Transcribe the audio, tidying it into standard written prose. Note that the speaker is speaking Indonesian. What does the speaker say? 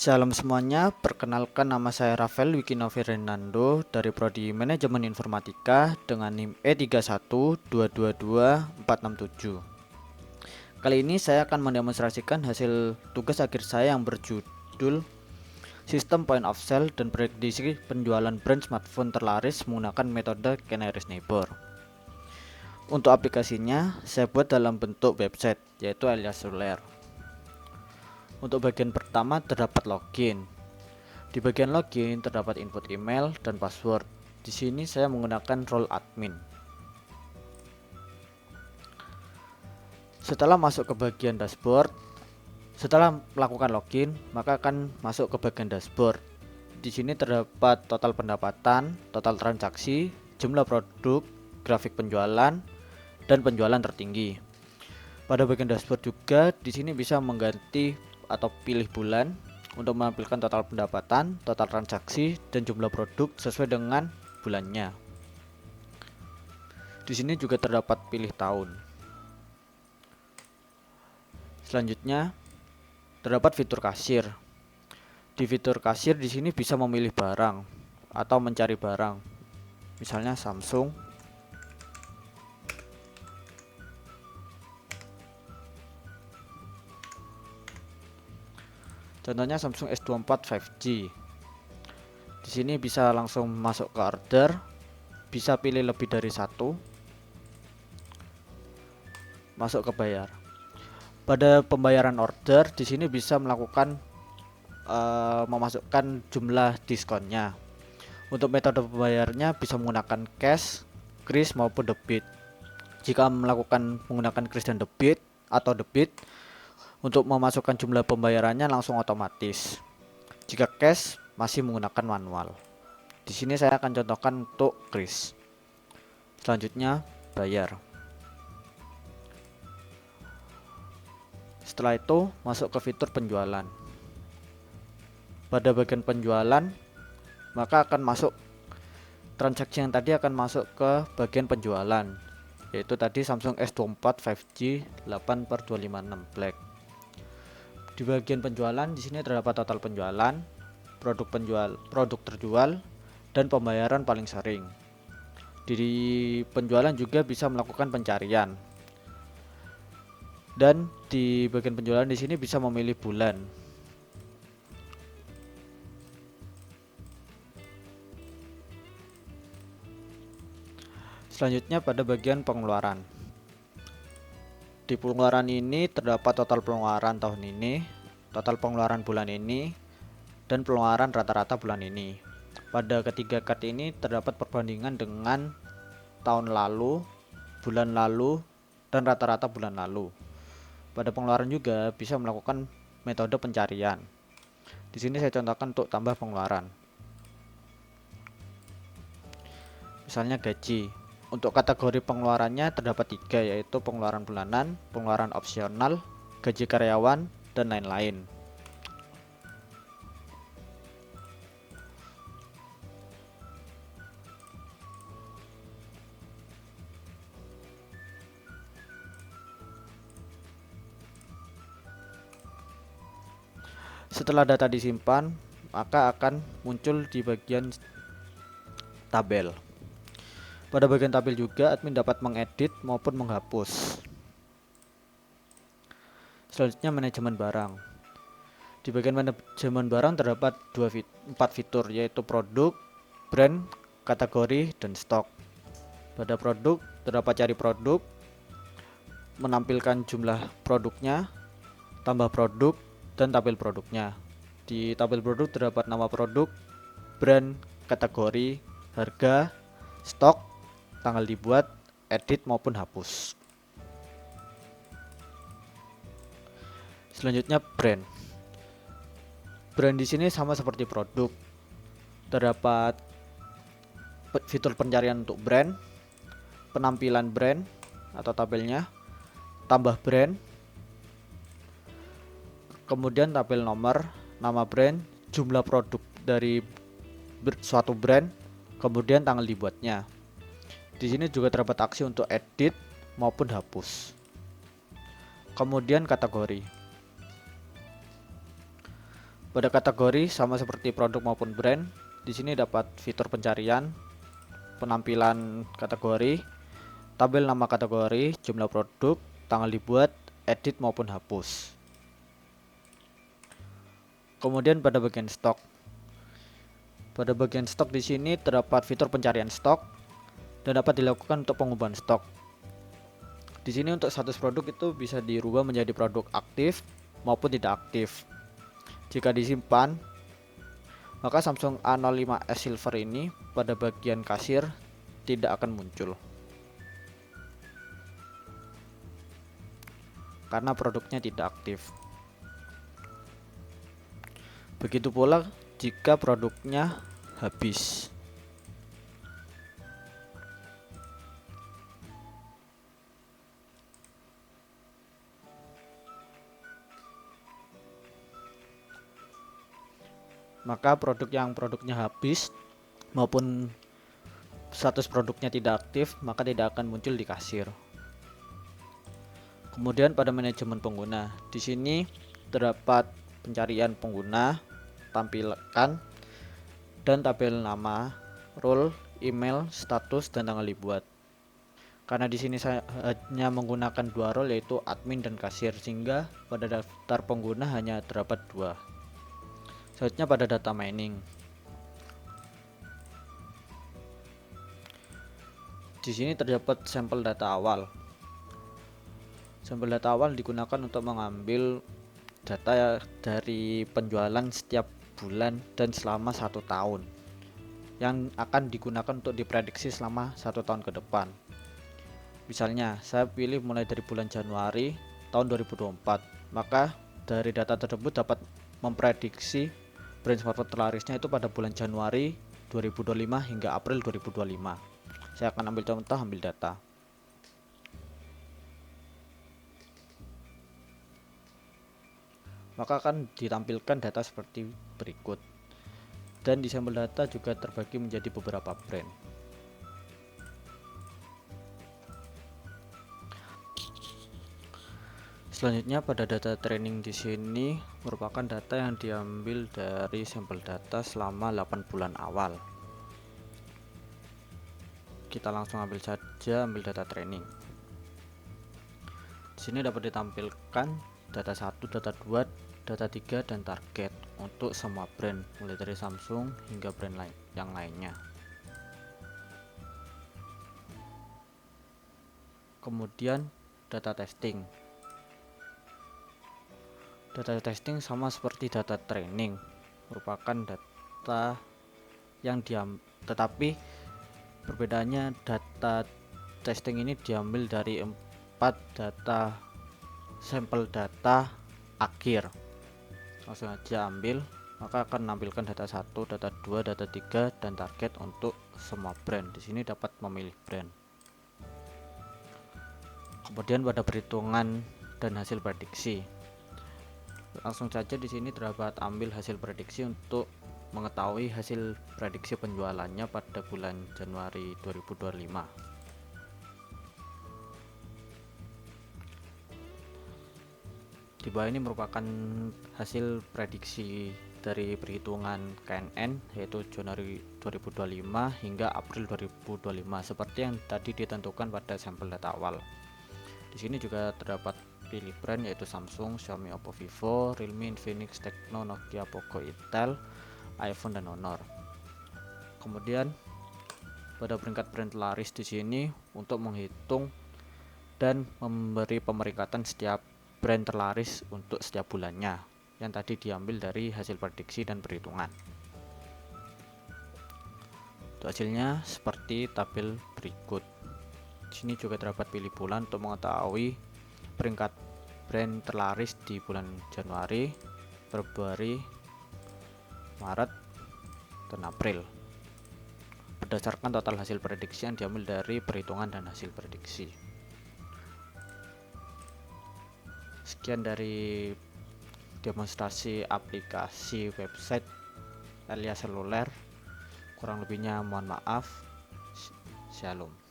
Shalom semuanya, perkenalkan nama saya Rafael Wikinovi Renando dari Prodi Manajemen Informatika dengan NIM E31222467. Kali ini saya akan mendemonstrasikan hasil tugas akhir saya yang berjudul Sistem Point of Sale dan Prediksi Penjualan Brand Smartphone Terlaris menggunakan metode Canary's Neighbor. Untuk aplikasinya, saya buat dalam bentuk website, yaitu alias Soler. Untuk bagian pertama terdapat login. Di bagian login terdapat input email dan password. Di sini saya menggunakan role admin. Setelah masuk ke bagian dashboard, setelah melakukan login, maka akan masuk ke bagian dashboard. Di sini terdapat total pendapatan, total transaksi, jumlah produk, grafik penjualan, dan penjualan tertinggi. Pada bagian dashboard juga di sini bisa mengganti atau pilih bulan untuk menampilkan total pendapatan, total transaksi, dan jumlah produk sesuai dengan bulannya. Di sini juga terdapat pilih tahun. Selanjutnya terdapat fitur kasir. Di fitur kasir di sini bisa memilih barang atau mencari barang. Misalnya Samsung. Contohnya Samsung S24 5G. Di sini bisa langsung masuk ke order, bisa pilih lebih dari satu, masuk ke bayar. Pada pembayaran order, di sini bisa melakukan memasukkan jumlah diskonnya. Untuk metode pembayarnya bisa menggunakan cash, kris maupun debit. Jika menggunakan kris dan debit atau debit, untuk memasukkan jumlah pembayarannya langsung otomatis. Jika cash masih menggunakan manual. Di sini saya akan contohkan untuk kris. Selanjutnya bayar. Setelah itu masuk ke fitur penjualan. Pada bagian penjualan maka akan masuk transaksi yang tadi akan masuk ke bagian penjualan, yaitu tadi Samsung S24 5G 8/256 Black. Di bagian penjualan di sini terdapat total penjualan, produk terjual, dan pembayaran paling sering. Di penjualan juga bisa melakukan pencarian. Dan di bagian penjualan di sini bisa memilih bulan. Selanjutnya pada bagian pengeluaran. Di pengeluaran ini terdapat total pengeluaran tahun ini, total pengeluaran bulan ini, dan pengeluaran rata-rata bulan ini. Pada ketiga card ini terdapat perbandingan dengan tahun lalu, bulan lalu, dan rata-rata bulan lalu. Pada pengeluaran juga bisa melakukan metode pencarian. Di sini saya contohkan untuk tambah pengeluaran. Misalnya gaji. Untuk kategori pengeluarannya terdapat 3, yaitu pengeluaran bulanan, pengeluaran opsional, gaji karyawan, dan lain-lain. Setelah data disimpan, maka akan muncul di bagian tabel. Pada bagian tabel juga admin dapat mengedit maupun menghapus. Selanjutnya manajemen barang. Di bagian manajemen barang terdapat 4 fitur, yaitu produk, brand, kategori, dan stok. Pada produk terdapat cari produk, menampilkan jumlah produknya, tambah produk, dan tabel produknya. Di tabel produk terdapat nama produk, brand, kategori, harga, stok, tanggal dibuat, edit maupun hapus. Selanjutnya brand. Brand di sini sama seperti produk. Terdapat fitur pencarian untuk brand, penampilan brand atau tabelnya, tambah brand, kemudian tabel nomor, nama brand, jumlah produk dari suatu brand, kemudian tanggal dibuatnya. Di sini juga terdapat aksi untuk edit maupun hapus. Kemudian kategori. Pada kategori sama seperti produk maupun brand, di sini dapat fitur pencarian, penampilan kategori, tabel nama kategori, jumlah produk, tanggal dibuat, edit maupun hapus. Kemudian pada bagian stok. Pada bagian stok di sini terdapat fitur pencarian stok dan dapat dilakukan untuk pengubahan stok. Di sini untuk status produk itu bisa dirubah menjadi produk aktif maupun tidak aktif. Jika disimpan, maka Samsung A05s Silver ini pada bagian kasir tidak akan muncul karena produknya tidak aktif. Begitu pula jika produknya habis. Maka produknya habis maupun status produknya tidak aktif, maka tidak akan muncul di kasir. Kemudian pada manajemen pengguna, di sini terdapat pencarian pengguna, tampilkan, dan tabel nama, role, email, status, dan tanggal dibuat. Karena di sini saya hanya menggunakan dua role yaitu admin dan kasir, sehingga pada daftar pengguna hanya terdapat dua. Selanjutnya pada data mining. Di sini terdapat sampel data awal. Sampel data awal digunakan untuk mengambil data dari penjualan setiap bulan dan selama 1 tahun yang akan digunakan untuk diprediksi selama 1 tahun ke depan. Misalnya saya pilih mulai dari bulan Januari tahun 2024, maka dari data tersebut dapat memprediksi brand smartphone terlarisnya itu pada bulan Januari 2025 hingga April 2025. Saya akan ambil contoh, ambil data. Maka akan ditampilkan data seperti berikut. Dan di sampel data juga terbagi menjadi beberapa brand. Selanjutnya pada data training di sini merupakan data yang diambil dari sampel data selama 8 bulan awal. Kita langsung ambil saja, ambil data training. Di sini dapat ditampilkan data 1, data 2, data 3, dan target untuk semua brand mulai dari Samsung hingga brand lain yang lainnya. Kemudian data testing. Data testing sama seperti data training, merupakan data yang tetapi perbedaannya data testing ini diambil dari 4 data sampel data akhir. Langsung aja ambil, maka akan menampilkan data 1, data 2, data 3, dan target untuk semua brand. Di sini dapat memilih brand. Kemudian pada perhitungan dan hasil prediksi. Langsung saja di sini terdapat ambil hasil prediksi untuk mengetahui hasil prediksi penjualannya pada bulan Januari 2025. Di bawah ini merupakan hasil prediksi dari perhitungan KNN yaitu Januari 2025 hingga April 2025 seperti yang tadi ditentukan pada sampel data awal. Di sini juga terdapat pilih brand yaitu Samsung, Xiaomi, Oppo, Vivo, Realme, Infinix, Tecno, Nokia, Poco, Itel, iPhone, dan Honor. Kemudian pada peringkat brand laris di sini untuk menghitung dan memberi pemeringkatan setiap brand terlaris untuk setiap bulannya yang tadi diambil dari hasil prediksi dan perhitungan. Untuk hasilnya seperti tabel berikut. Di sini juga terdapat pilih bulan untuk mengetahui peringkat brand terlaris di bulan Januari, Februari, Maret, dan April berdasarkan total hasil prediksi yang diambil dari perhitungan dan hasil prediksi. Sekian dari demonstrasi aplikasi website Elia Seluler, kurang lebihnya mohon maaf. Shalom.